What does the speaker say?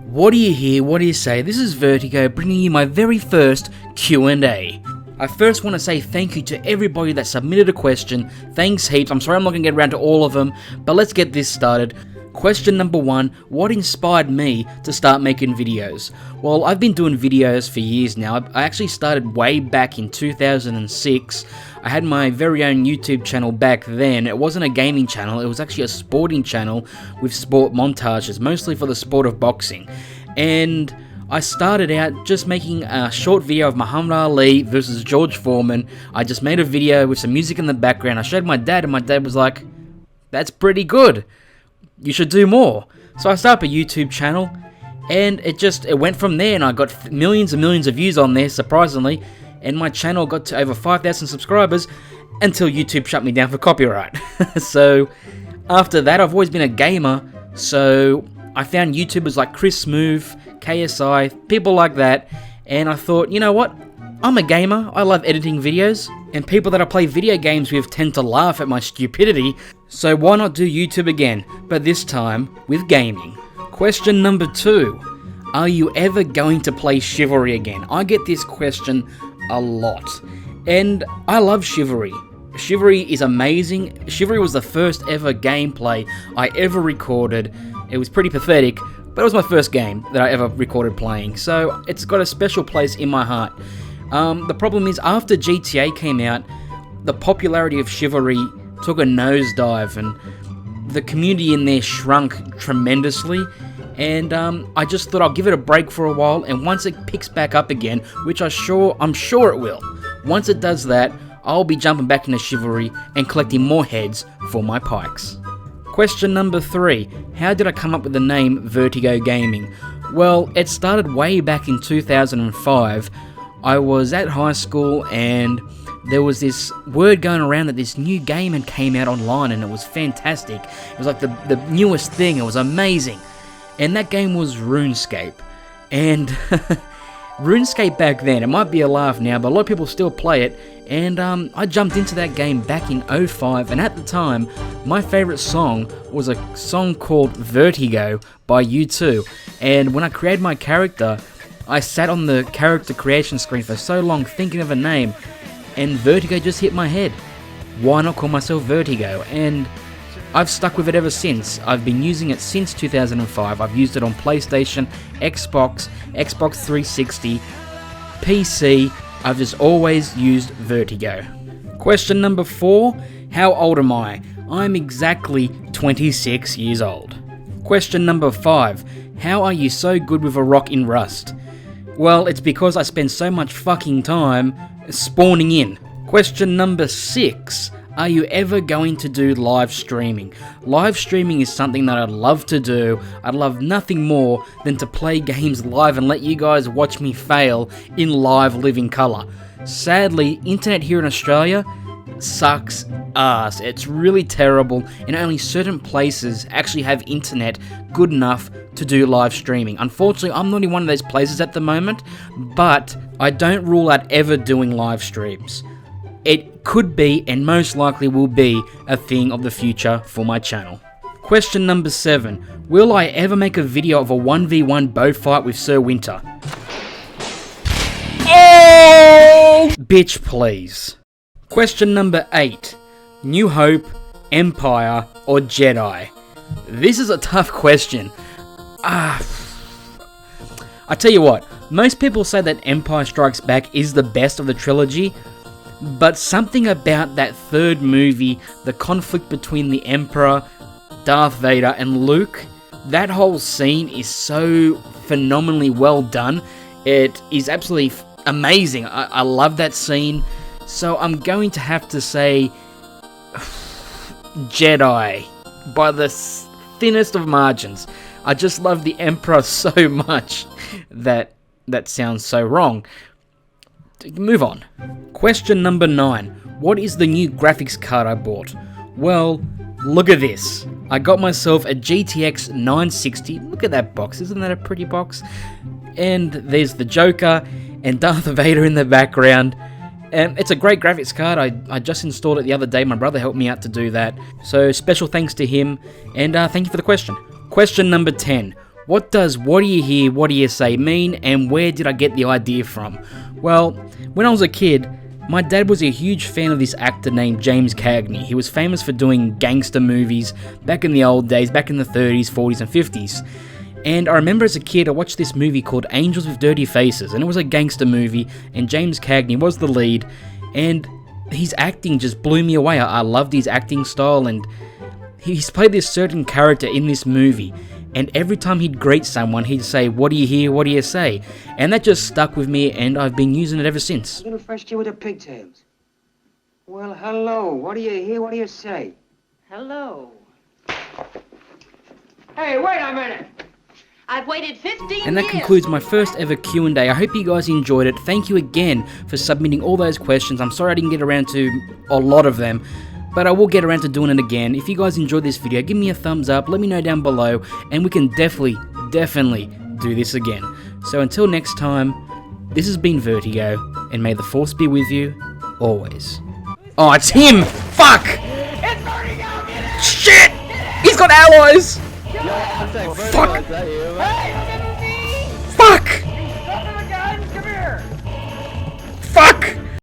What do you hear? What do you say? This is VERTiiGO bringing you my very first Q&A. I first want to say thank you to everybody that submitted a question. Thanks heaps. I'm sorry I'm not going to get around to all of them, but let's get this started. Question number 1, what inspired me to start making videos? Well, I've been doing videos for years now. I actually started way back in 2006. I had my very own YouTube channel back then. It wasn't a gaming channel, it was actually a sporting channel with sport montages, mostly for the sport of boxing. And I started out just making a short video of Muhammad Ali versus George Foreman. I just made a video with some music in the background. I showed my dad and my dad was like, "That's pretty good. You should do more." So I started a YouTube channel and it went from there, and I got millions and millions of views on there, surprisingly, and my channel got to over 5,000 subscribers until YouTube shut me down for copyright. So after that, I've always been a gamer, so I found YouTubers like Chris Smooth, KSI, people like that, and I thought, you know what? I'm a gamer, I love editing videos, and people that I play video games with tend to laugh at my stupidity, so why not do YouTube again, but this time with gaming. Question number 2, are you ever going to play Chivalry again? I get this question a lot, and I love Chivalry. Chivalry is amazing. Chivalry was the first ever gameplay I ever recorded. It was pretty pathetic, but it was my first game that I ever recorded playing, so it's got a special place in my heart. The problem is, after GTA came out, the popularity of Chivalry took a nosedive, and the community in there shrunk tremendously, and I just thought I'll give it a break for a while, and once it picks back up again, which I'm sure it will, once it does that, I'll be jumping back into Chivalry and collecting more heads for my pikes. Question number 3, how did I come up with the name VERTiiGO Gaming? Well, it started way back in 2005. I was at high school and there was this word going around that this new game had came out online, and it was fantastic. It was like the newest thing, it was amazing. And that game was RuneScape. And RuneScape back then, it might be a laugh now, but a lot of people still play it. And I jumped into that game back in 2005, and at the time, my favourite song was a song called VERTiiGO by U2. And when I created my character, I sat on the character creation screen for so long thinking of a name, and VERTiiGO just hit my head. Why not call myself VERTiiGO? And I've stuck with it ever since. I've been using it since 2005. I've used it on PlayStation, Xbox, Xbox 360, PC. I've just always used VERTiiGO. Question number 4, how old am I? I'm exactly 26 years old. Question number 5, how are you so good with a rock in Rust? Well, it's because I spend so much fucking time spawning in. Question number 6, are you ever going to do live streaming? Live streaming is something that I'd love to do. I'd love nothing more than to play games live and let you guys watch me fail in live living colour. Sadly, internet here in Australia sucks ass. It's really terrible, and only certain places actually have internet good enough to do live streaming. Unfortunately, I'm not in one of those places at the moment, but I don't rule out ever doing live streams. It could be, and most likely will be, a thing of the future for my channel. Question number 7. Will I ever make a video of a 1v1 bow fight with Sir Winter? Oh! Bitch, please. Question number 8. New Hope, Empire, or Jedi? This is a tough question. I tell you what, most people say that Empire Strikes Back is the best of the trilogy, but something about that third movie, the conflict between the Emperor, Darth Vader, and Luke, that whole scene is so phenomenally well done. It is absolutely amazing. I love that scene. So I'm going to have to say Jedi by the thinnest of margins. I just love the Emperor so much that sounds so wrong. Move on. Question number 9. What is the new graphics card I bought? Well, look at this. I got myself a GTX 960. Look at that box. Isn't that a pretty box? And there's the Joker and Darth Vader in the background. And it's a great graphics card. I just installed it the other day. My brother helped me out to do that. So special thanks to him. And thank you for the question. Question number 10. What does "what do you hear, what do you say" mean, and where did I get the idea from? Well, when I was a kid, my dad was a huge fan of this actor named James Cagney. He was famous for doing gangster movies back in the old days, back in the 30s, 40s, and 50s. And I remember as a kid, I watched this movie called Angels with Dirty Faces, and it was a gangster movie, and James Cagney was the lead, and his acting just blew me away. I loved his acting style, and he's played this certain character in this movie, and every time he'd greet someone, he'd say, "What do you hear, what do you say?" And that just stuck with me, and I've been using it ever since. A little fresh kid with the pigtails. Well, hello. What do you hear, what do you say? Hello. Hey, wait a minute. I've waited 15 And that years. concludes my first ever Q&A. I hope you guys enjoyed it. Thank you again for submitting all those questions. I'm sorry I didn't get around to a lot of them, but I will get around to doing it again. If you guys enjoyed this video, give me a thumbs up, let me know down below, and we can definitely do this again. So until next time, this has been VERTiiGO, and may the Force be with you, always. Oh, it's him! Fuck! It's VERTiiGO! Shit! He's got allies! Yo, Fuck! is that you?